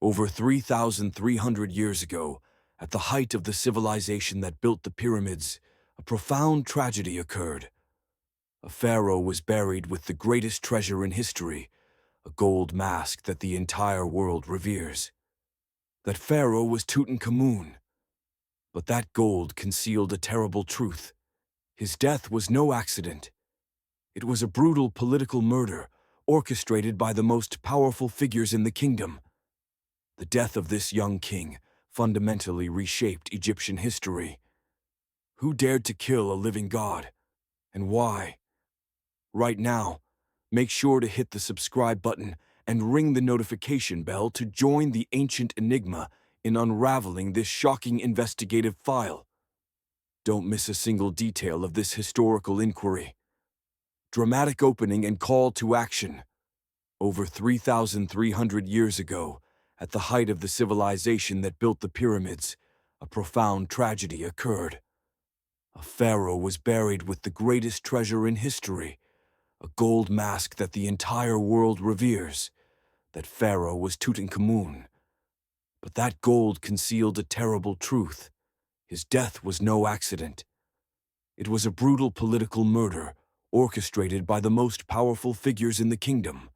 Over 3,300 years ago, at the height of the civilization that built the pyramids, a profound tragedy occurred. A pharaoh was buried with the greatest treasure in history, a gold mask that the entire world reveres. That pharaoh was Tutankhamun. But that gold concealed a terrible truth. His death was no accident. It was a brutal political murder orchestrated by the most powerful figures in the kingdom. The death of this young king fundamentally reshaped Egyptian history. Who dared to kill a living god? And why? Right now, make sure to hit the subscribe button and ring the notification bell to join the ancient enigma in unraveling this shocking investigative file. Don't miss a single detail of this historical inquiry. Dramatic opening and call to action. Over 3,300 years ago, at the height of the civilization that built the pyramids, a profound tragedy occurred. A pharaoh was buried with the greatest treasure in history, a gold mask that the entire world reveres. That pharaoh was Tutankhamun. But that gold concealed a terrible truth. His death was no accident. It was a brutal political murder orchestrated by the most powerful figures in the kingdom.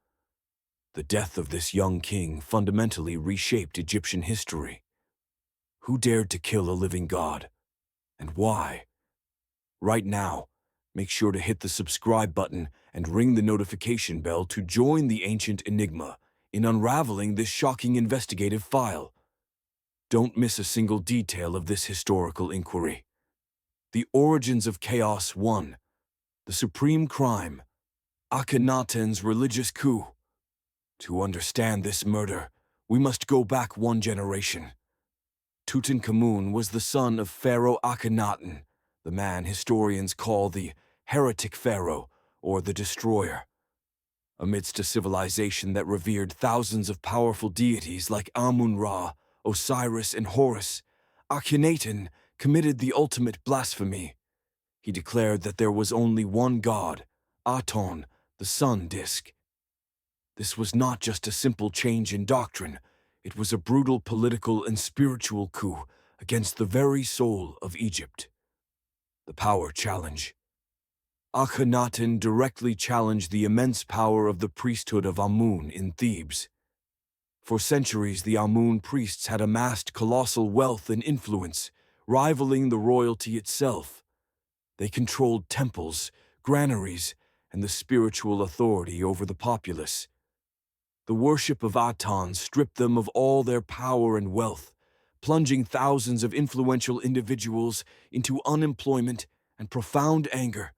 The death of this young king fundamentally reshaped Egyptian history. Who dared to kill a living god? And why? Right now, make sure to hit the subscribe button and ring the notification bell to join the ancient enigma in unraveling this shocking investigative file. Don't miss a single detail of this historical inquiry. The origins of chaos 1. The supreme crime. Akhenaten's religious coup. To understand this murder, we must go back one generation. Tutankhamun was the son of Pharaoh Akhenaten, the man historians call the heretic pharaoh or the destroyer. Amidst a civilization that revered thousands of powerful deities like Amun-Ra, Osiris, and Horus, Akhenaten committed the ultimate blasphemy. He declared that there was only one god, Aten, the sun disk. This was not just a simple change in doctrine, it was a brutal political and spiritual coup against the very soul of Egypt. The power challenge. Akhenaten directly challenged the immense power of the priesthood of Amun in Thebes. For centuries, the Amun priests had amassed colossal wealth and influence, rivaling the royalty itself. They controlled temples, granaries, and the spiritual authority over the populace. The worship of Aten stripped them of all their power and wealth, plunging thousands of influential individuals into unemployment and profound anger.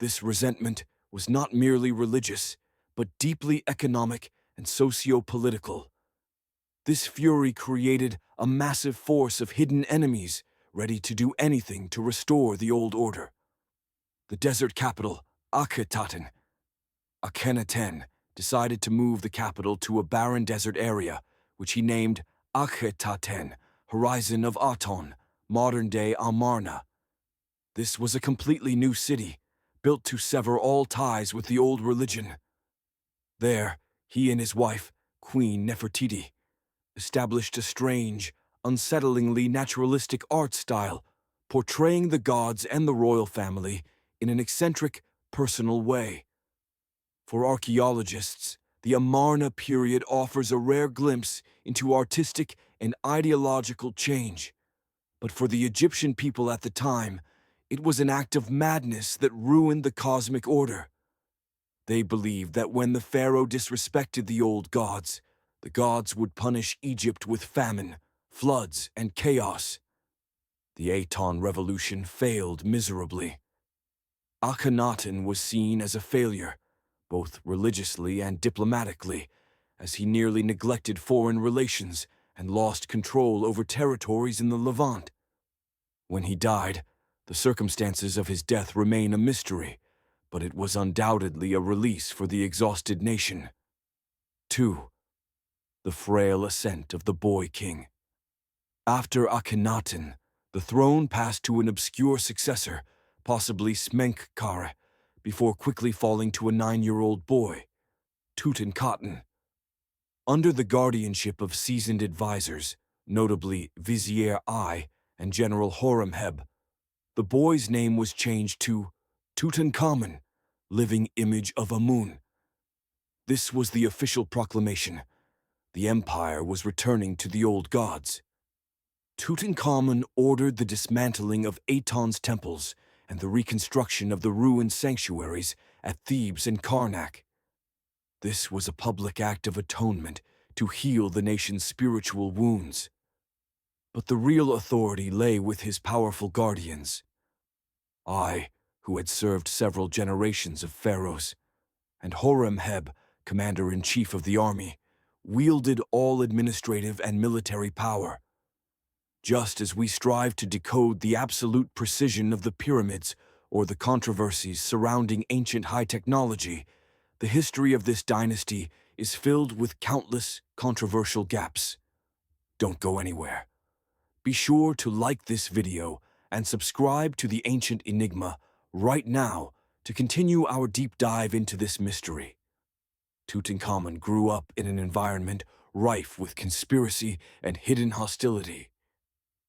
This resentment was not merely religious, but deeply economic and socio-political. This fury created a massive force of hidden enemies ready to do anything to restore the old order. The desert capital, Akhenaten, Akhenaten, decided to move the capital to a barren desert area, which he named Ankhesenamun, horizon of Aten, modern-day Amarna. This was a completely new city, built to sever all ties with the old religion. There, he and his wife, Queen Nefertiti, established a strange, unsettlingly naturalistic art style, portraying the gods and the royal family in an eccentric, personal way. For archaeologists, the Amarna period offers a rare glimpse into artistic and ideological change. But for the Egyptian people at the time, it was an act of madness that ruined the cosmic order. They believed that when the pharaoh disrespected the old gods, the gods would punish Egypt with famine, floods, and chaos. The Aten revolution failed miserably. Akhenaten was seen as a failure, both religiously and diplomatically, as he nearly neglected foreign relations and lost control over territories in the Levant. When he died, the circumstances of his death remain a mystery, but it was undoubtedly a release for the exhausted nation. 2. The frail ascent of the boy king. After Akhenaten, the throne passed to an obscure successor, possibly Smenkhkare, before quickly falling to a 9-year-old boy, Tutankhamun. Under the guardianship of seasoned advisors, notably Vizier I and General Horemheb, the boy's name was changed to Tutankhamun, living image of Amun. This was the official proclamation. The empire was returning to the old gods. Tutankhamun ordered the dismantling of Aten's temples and the reconstruction of the ruined sanctuaries at Thebes and Karnak. This was a public act of atonement to heal the nation's spiritual wounds. But the real authority lay with his powerful guardians. I, who had served several generations of pharaohs, and Horemheb, commander-in-chief of the army, wielded all administrative and military power. Just as we strive to decode the absolute precision of the pyramids or the controversies surrounding ancient high technology, the history of this dynasty is filled with countless controversial gaps. Don't go anywhere. Be sure to like this video and subscribe to the Ancient Enigma right now to continue our deep dive into this mystery. Tutankhamun grew up in an environment rife with conspiracy and hidden hostility.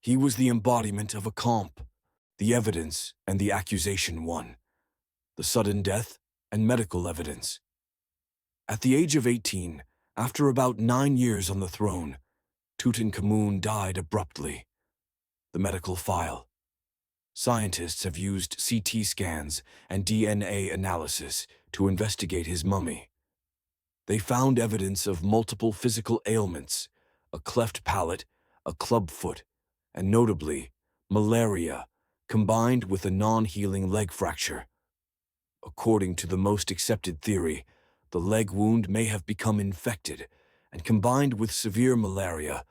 He was the embodiment of a comp, the evidence and the accusation one, the sudden death and medical evidence. At the age of 18, after about 9 years on the throne, Tutankhamun died abruptly. The medical file. Scientists have used CT scans and DNA analysis to investigate his mummy. They found evidence of multiple physical ailments, a cleft palate, a club foot, and notably, malaria, combined with a non-healing leg fracture. According to the most accepted theory, the leg wound may have become infected and combined with severe malaria,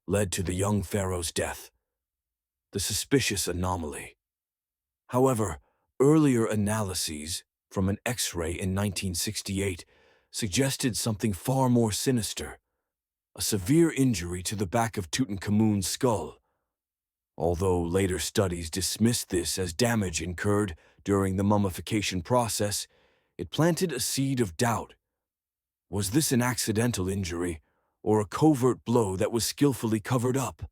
led to the young pharaoh's death. The suspicious anomaly. However, earlier analyses from an X-ray in 1968 suggested something far more sinister, a severe injury to the back of Tutankhamun's skull. Although later studies dismissed this as damage incurred during the mummification process, it planted a seed of doubt. Was this an accidental injury, or a covert blow that was skillfully covered up?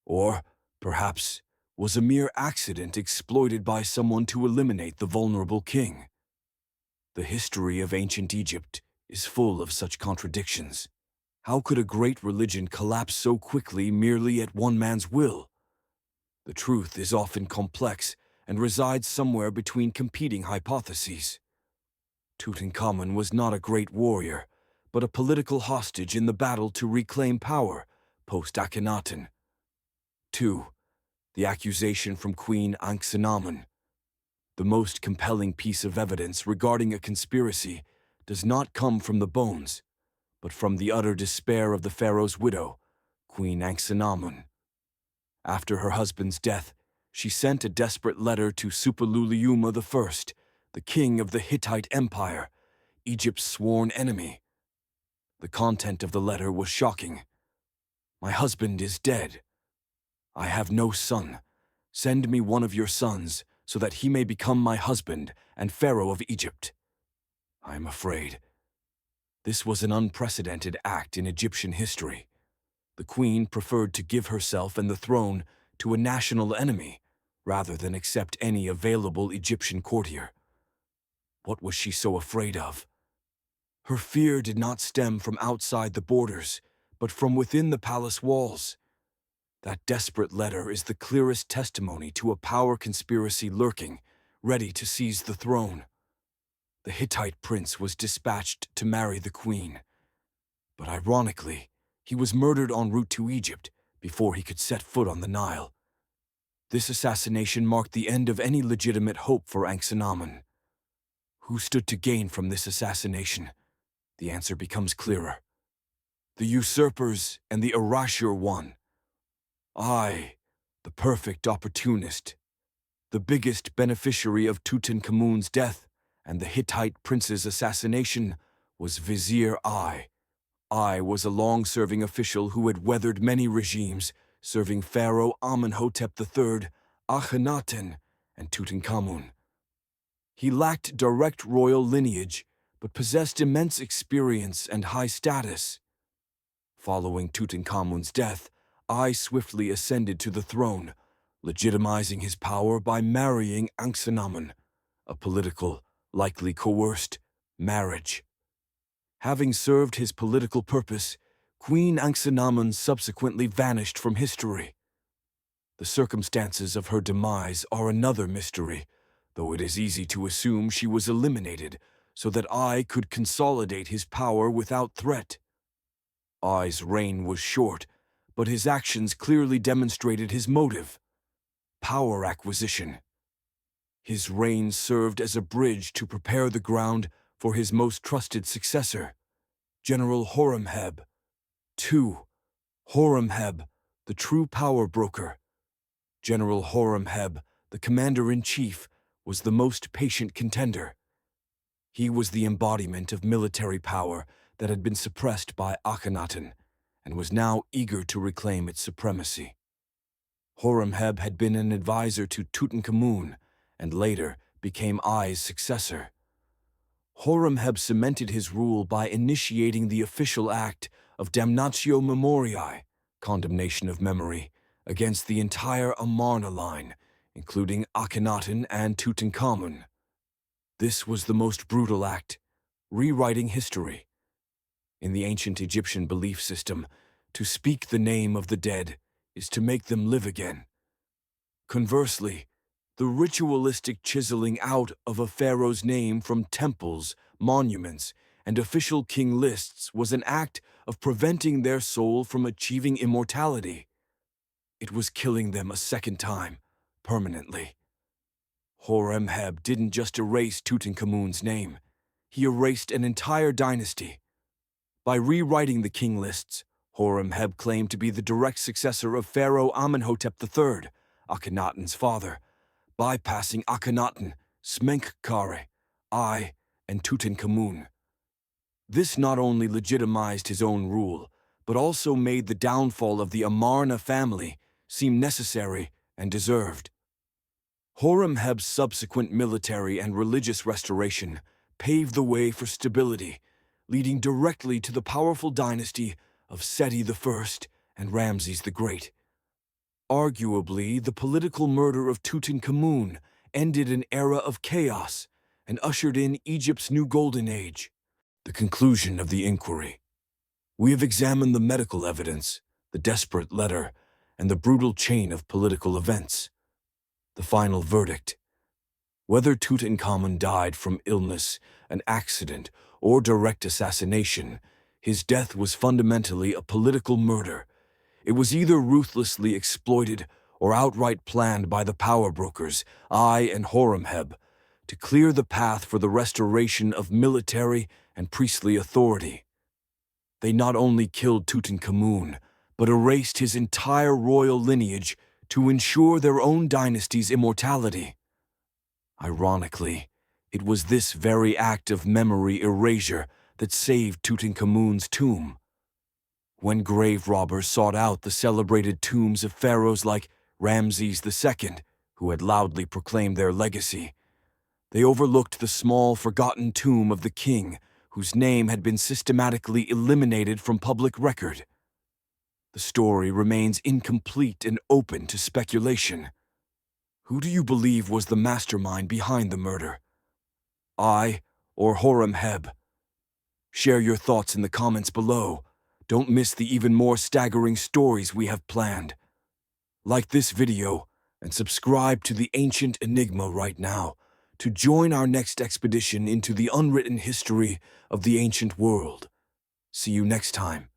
Or, perhaps, was a mere accident exploited by someone to eliminate the vulnerable king? The history of ancient Egypt is full of such contradictions. How could a great religion collapse so quickly merely at one man's will? The truth is often complex and resides somewhere between competing hypotheses. Tutankhamun was not a great warrior, but a political hostage in the battle to reclaim power post-Akhenaten. 2. The accusation from Queen Ankhesenamun. The most compelling piece of evidence regarding a conspiracy does not come from the bones, but from the utter despair of the pharaoh's widow, Queen Ankhesenamun. After her husband's death, she sent a desperate letter to Suppiluliuma I, the king of the Hittite Empire, Egypt's sworn enemy. The content of the letter was shocking. "My husband is dead. I have no son. Send me one of your sons, so that he may become my husband and Pharaoh of Egypt." I am afraid. This was an unprecedented act in Egyptian history. The queen preferred to give herself and the throne to a national enemy, rather than accept any available Egyptian courtier. What was she so afraid of? Her fear did not stem from outside the borders, but from within the palace walls. That desperate letter is the clearest testimony to a power conspiracy lurking, ready to seize the throne. The Hittite prince was dispatched to marry the queen. But ironically, he was murdered en route to Egypt before he could set foot on the Nile. This assassination marked the end of any legitimate hope for Ankhesenamun. Who stood to gain from this assassination? The answer becomes clearer. The usurpers and the erasure one. I, the perfect opportunist, the biggest beneficiary of Tutankhamun's death and the Hittite prince's assassination, was Vizier I. I was a long-serving official who had weathered many regimes, serving Pharaoh Amenhotep III, Akhenaten, and Tutankhamun. He lacked direct royal lineage, but possessed immense experience and high status. Following Tutankhamun's death, I swiftly ascended to the throne, legitimizing his power by marrying Ankhesenamun, a political, likely coerced, marriage. Having served his political purpose, Queen Ankhesenamun subsequently vanished from history. The circumstances of her demise are another mystery, though it is easy to assume she was eliminated so that I could consolidate his power without threat. I's reign was short, but his actions clearly demonstrated his motive: power acquisition. His reign served as a bridge to prepare the ground for his most trusted successor, General Horemheb. 2. Horemheb, the true power broker. General Horemheb, the commander-in-chief, was the most patient contender. He was the embodiment of military power that had been suppressed by Akhenaten and was now eager to reclaim its supremacy. Horemheb had been an advisor to Tutankhamun and later became I's successor. Horemheb cemented his rule by initiating the official act of damnatio memoriae, condemnation of memory, against the entire Amarna line, including Akhenaten and Tutankhamun. This was the most brutal act, rewriting history. In the ancient Egyptian belief system, to speak the name of the dead is to make them live again. Conversely, the ritualistic chiseling out of a pharaoh's name from temples, monuments, and official king lists was an act of preventing their soul from achieving immortality. It was killing them a second time, permanently. Horemheb didn't just erase Tutankhamun's name, he erased an entire dynasty. By rewriting the king lists, Horemheb claimed to be the direct successor of Pharaoh Amenhotep III, Akhenaten's father, bypassing Akhenaten, Smenkhkare, I, and Tutankhamun. This not only legitimized his own rule, but also made the downfall of the Amarna family seem necessary and deserved. Horemheb's subsequent military and religious restoration paved the way for stability, leading directly to the powerful dynasty of Seti I and Ramses the Great. Arguably, the political murder of Tutankhamun ended an era of chaos and ushered in Egypt's new golden age. The conclusion of the inquiry. We have examined the medical evidence, the desperate letter, and the brutal chain of political events. The final verdict. Whether Tutankhamun died from illness, an accident, or direct assassination, his death was fundamentally a political murder. It was either ruthlessly exploited or outright planned by the power brokers, I and Horemheb, to clear the path for the restoration of military and priestly authority. They not only killed Tutankhamun, but erased his entire royal lineage to ensure their own dynasty's immortality. Ironically, it was this very act of memory erasure that saved Tutankhamun's tomb. When grave robbers sought out the celebrated tombs of pharaohs like Ramses II, who had loudly proclaimed their legacy, they overlooked the small, forgotten tomb of the king, whose name had been systematically eliminated from public record. The story remains incomplete and open to speculation. Who do you believe was the mastermind behind the murder? I or Horemheb? Share your thoughts in the comments below. Don't miss the even more staggering stories we have planned. Like this video and subscribe to the Ancient Enigma right now to join our next expedition into the unwritten history of the ancient world. See you next time.